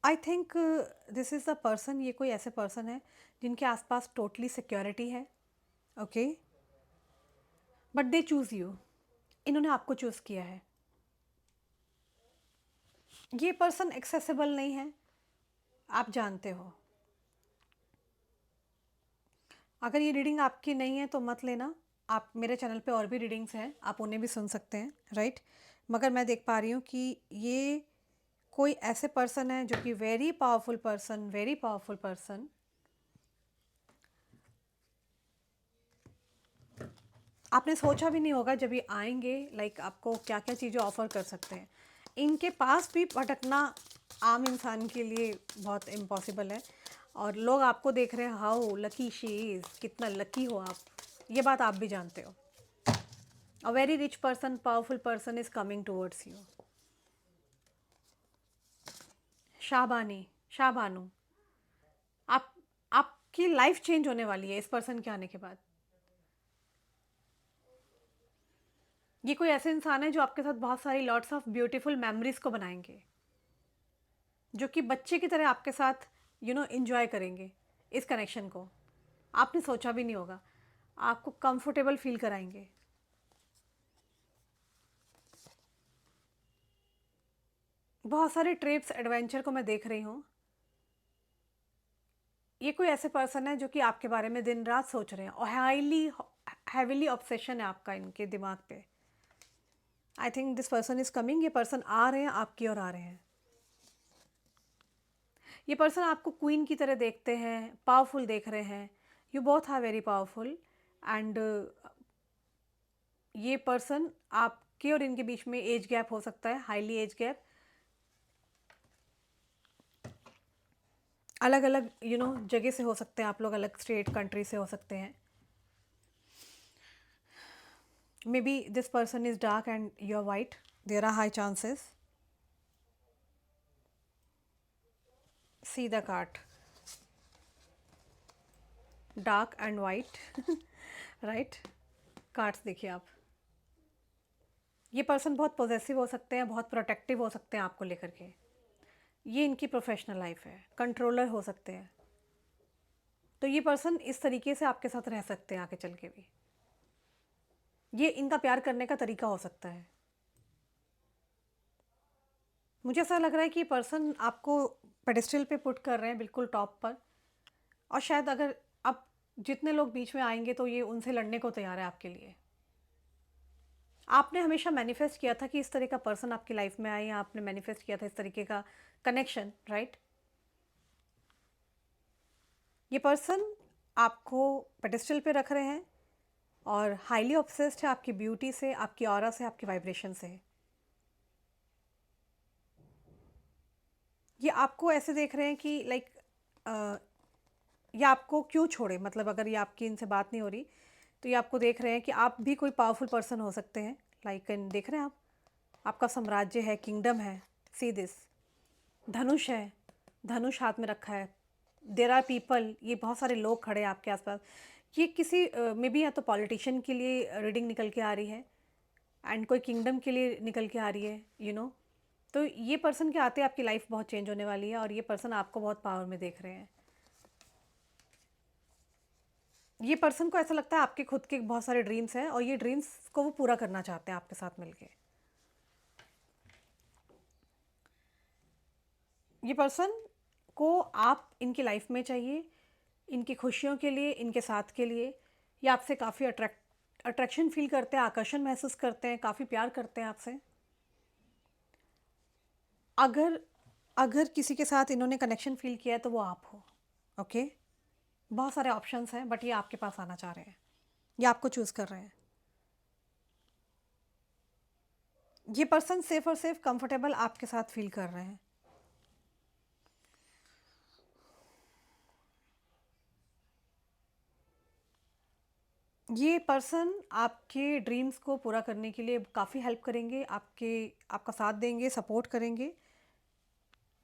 I think this is the person, ये कोई ऐसे पर्सन है जिनके आसपास टोटली सिक्योरिटी है। Okay, but they choose you. इन्होंने आपको चूज़ किया है। ये पर्सन एक्सेसिबल नहीं है, आप जानते हो। अगर ये रीडिंग आपकी नहीं है तो मत लेना। आप, मेरे चैनल पे और भी रीडिंग्स हैं, आप उन्हें भी सुन सकते हैं, राइट। मगर मैं देख पा रही हूँ कि ये कोई ऐसे पर्सन है जो कि very powerful person, very powerful person. आपने सोचा भी नहीं होगा जब ये आएंगे, लाइक आपको क्या क्या चीज़ें ऑफ़र कर सकते हैं। इनके पास भी भटकना आम इंसान के लिए बहुत इम्पॉसिबल है, और लोग आपको देख रहे हैं, हाउ लकी शी इज़, कितना लकी हो आप। ये बात आप भी जानते हो। A very rich person, powerful person is coming towards you. शाहबानी, शाहबानू, आप, आपकी लाइफ चेंज होने वाली है इस पर्सन के आने के बाद। ये कोई ऐसे इंसान है जो आपके साथ बहुत सारी लॉट्स ऑफ ब्यूटीफुल मेमोरीज को बनाएंगे, जो कि बच्चे की तरह आपके साथ एंजॉय करेंगे इस कनेक्शन को। आपने सोचा भी नहीं होगा, आपको कंफर्टेबल फील कराएंगे। बहुत सारे ट्रिप्स, एडवेंचर को मैं देख रही हूँ। ये कोई ऐसे पर्सन है जो कि आपके बारे में दिन रात सोच रहे हैं, और हाईली हैविली ऑब्सेशन है आपका इनके दिमाग पे। I think this person is coming. ये पर्सन आ रहे हैं, आपकी ओर आ रहे हैं। ये पर्सन आपको क्वीन की तरह देखते हैं, पावरफुल देख रहे हैं। You both are very powerful, and ये पर्सन, आपके और इनके बीच में एज गैप हो सकता है, हाईली एज गैप। अलग अलग जगह से हो सकते हैं आप लोग, अलग स्टेट, कंट्री से हो सकते हैं। Maybe this person is dark and you are white, there are high chances. See the card, dark and white, right. Cards देखिए आप। ये पर्सन बहुत पॉजेसिव हो सकते हैं, बहुत प्रोटेक्टिव हो सकते हैं आपको लेकर के। ये इनकी प्रोफेशनल लाइफ है, कंट्रोलर हो सकते हैं। तो ये पर्सन इस तरीके से आपके साथ रह सकते हैं आगे चल के भी। ये इनका प्यार करने का तरीका हो सकता है। मुझे ऐसा लग रहा है कि ये पर्सन आपको पेडिस्टल पे पुट कर रहे हैं, बिल्कुल टॉप पर, और शायद अगर अब जितने लोग बीच में आएंगे तो ये उनसे लड़ने को तैयार है आपके लिए। आपने हमेशा मैनिफेस्ट किया था कि इस तरह का पर्सन आपकी लाइफ में आए, या आपने मैनिफेस्ट किया था इस तरीके का कनेक्शन, राइट? ये पर्सन आपको पेडिस्टल पे रख रहे हैं और हाईली ऑब्सेस्ड है आपकी ब्यूटी से, आपकी ऑरा से, आपकी वाइब्रेशन से। ये आपको ऐसे देख रहे हैं कि लाइक ये आपको क्यों छोड़े, मतलब अगर ये आपकी इनसे बात नहीं हो रही तो ये आपको देख रहे हैं कि आप भी कोई पावरफुल पर्सन हो सकते हैं। लाइक देख रहे हैं आप, आपका साम्राज्य है, किंगडम है। सी दिस, धनुष है, धनुष हाथ में रखा है। देर आर पीपल, ये बहुत सारे लोग खड़े हैं आपके आसपास। ये किसी मे बी या तो पॉलिटिशियन के लिए रीडिंग निकल के आ रही है, एंड कोई किंगडम के लिए निकल के आ रही है, तो ये पर्सन के आते आपकी लाइफ बहुत चेंज होने वाली है, और ये पर्सन आपको बहुत पावर में देख रहे हैं। ये पर्सन को ऐसा लगता है आपके खुद के बहुत सारे ड्रीम्स हैं, और ये ड्रीम्स को वो पूरा करना चाहते हैं आपके साथ मिलके। ये पर्सन को आप इनकी लाइफ में चाहिए, इनकी खुशियों के लिए, इनके साथ के लिए। ये आपसे काफ़ी अट्रैक्शन फील करते हैं, आकर्षण महसूस करते हैं, काफ़ी प्यार करते हैं आपसे। अगर अगर किसी के साथ इन्होंने कनेक्शन फील किया है तो वो आप हो। ओके, बहुत सारे ऑप्शंस हैं, बट ये आपके पास आना चाह रहे हैं, ये आपको चूज़ कर रहे हैं। ये पर्सन सेफ और सेफ कंफर्टेबल आपके साथ फील कर रहे हैं। ये पर्सन आपके ड्रीम्स को पूरा करने के लिए काफ़ी हेल्प करेंगे, आपका साथ देंगे, सपोर्ट करेंगे।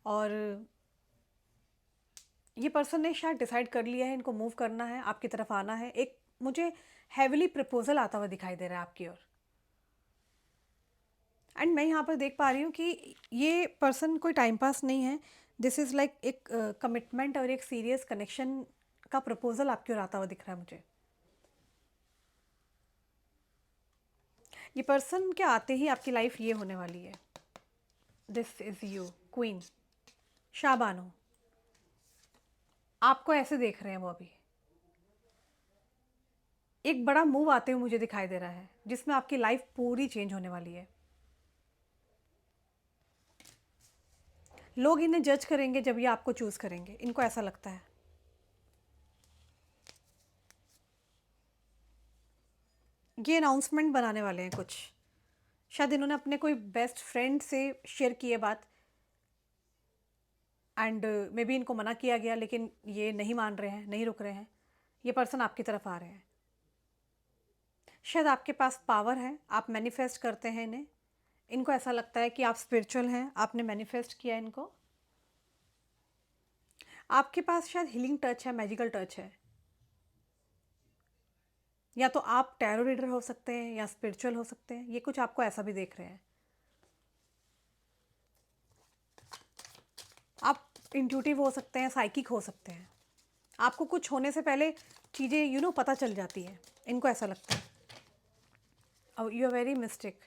और ये पर्सन ने शायद डिसाइड कर लिया है, इनको मूव करना है, आपकी तरफ आना है। एक मुझे हैविली प्रपोजल आता हुआ दिखाई दे रहा है आपकी ओर। एंड मैं यहाँ पर देख पा रही हूँ कि ये पर्सन कोई टाइम पास नहीं है। दिस इज़ लाइक एक कमिटमेंट और एक सीरियस कनेक्शन का प्रपोजल आपकी ओर आता हुआ दिख रहा है मुझे। ये पर्सन के आते ही आपकी लाइफ ये होने वाली है। This is you queen, Shabano. आपको ऐसे देख रहे हैं वो अभी। एक बड़ा मूव आते हुए मुझे दिखाई दे रहा है, जिसमें आपकी लाइफ पूरी चेंज होने वाली है। लोग इन्हें जज करेंगे जब ये आपको चूज़ करेंगे, इनको ऐसा लगता है। ये अनाउंसमेंट बनाने वाले हैं कुछ, शायद इन्होंने अपने कोई बेस्ट फ्रेंड से शेयर की है बात, एंड मे बी इनको मना किया गया, लेकिन ये नहीं मान रहे हैं, नहीं रुक रहे हैं। ये पर्सन आपकी तरफ आ रहे हैं। शायद आपके पास पावर है, आप मैनिफेस्ट करते हैं इन्हें। इनको ऐसा लगता है कि आप स्पिरिचुअल हैं, आपने मैनिफेस्ट किया इनको। आपके पास शायद हीलिंग टच है, मैजिकल टच है। या तो आप टैरो रीडर हो सकते हैं या स्पिरिचुअल हो सकते हैं, ये कुछ आपको ऐसा भी देख रहे हैं। आप इंट्यूटिव हो सकते हैं, साइकिक हो सकते हैं। आपको कुछ होने से पहले चीज़ें पता चल जाती है, इनको ऐसा लगता है। अब you are very mistake.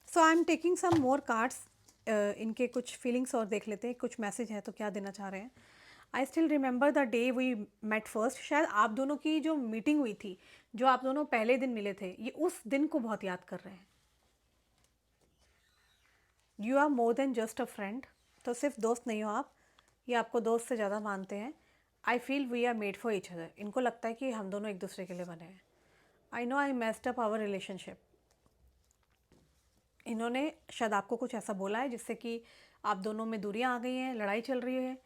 So I am taking some more cards. इनके कुछ फीलिंग्स और देख लेते हैं, कुछ मैसेज है तो क्या देना चाह रहे हैं। I still remember the day we met first. शायद आप दोनों की जो मीटिंग हुई थी, जो आप दोनों पहले दिन मिले थे, ये उस दिन को बहुत याद कर रहे हैं। You are more than just a friend. तो सिर्फ दोस्त नहीं हो आप, ये आपको दोस्त से ज़्यादा मानते हैं। I feel we are made for each other. इनको लगता है कि हम दोनों एक दूसरे के लिए बने हैं। I know I messed up our relationship. इन्होंने शायद आपको कुछ ऐसा बोला है जिससे कि आप दोनों में दूरियां आ गई हैं, लड़ाई चल रही है,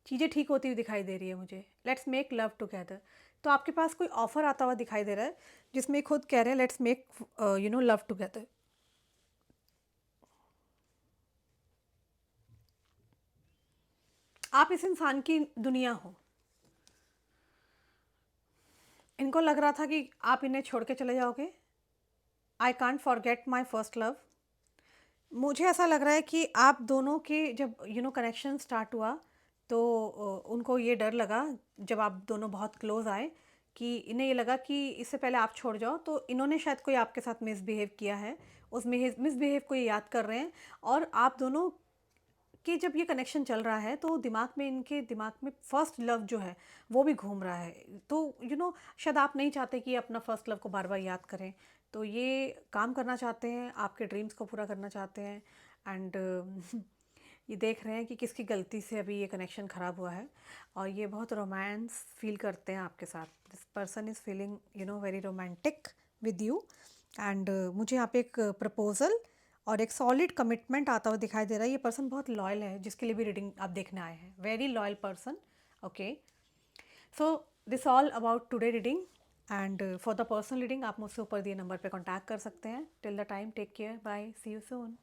चीज़ें ठीक होती हुई दिखाई दे रही है मुझे। Let's make love together. तो आपके पास कोई ऑफर आता हुआ दिखाई दे रहा है, जिसमें खुद कह रहे हैं लेट्स मेक लव टुगेदर। आप इस इंसान की दुनिया हो। इनको लग रहा था कि आप इन्हें छोड़ के चले जाओगे। I can't forget my first love. मुझे ऐसा लग रहा है कि आप दोनों के जब कनेक्शन स्टार्ट हुआ, तो उनको ये डर लगा, जब आप दोनों बहुत क्लोज आए, कि इन्हें ये लगा कि इससे पहले आप छोड़ जाओ, तो इन्होंने शायद कोई आपके साथ मिसबिहेव किया है। उस मिसबिहेव को ये याद कर रहे हैं, और आप दोनों कि जब ये कनेक्शन चल रहा है तो दिमाग में, इनके दिमाग में फर्स्ट लव जो है वो भी घूम रहा है। तो शायद आप नहीं चाहते कि अपना फर्स्ट लव को बार बार याद करें, तो ये काम करना चाहते हैं, आपके ड्रीम्स को पूरा करना चाहते हैं। एंड ये देख रहे हैं कि किसकी गलती से अभी ये कनेक्शन ख़राब हुआ है, और ये बहुत रोमांस फील करते हैं आपके साथ। This person is feeling very romantic with you. And मुझे यहाँ पे एक प्रपोजल और एक सॉलिड कमिटमेंट आता हुआ दिखाई दे रहा है। ये पर्सन बहुत लॉयल है, जिसके लिए भी रीडिंग आप देखने आए हैं, very loyal person. Okay, so this all about today reading. And for the personal reading आप मुझसे ऊपर दिए नंबर पे कांटेक्ट कर सकते हैं। Till the time, take care, bye, see you soon.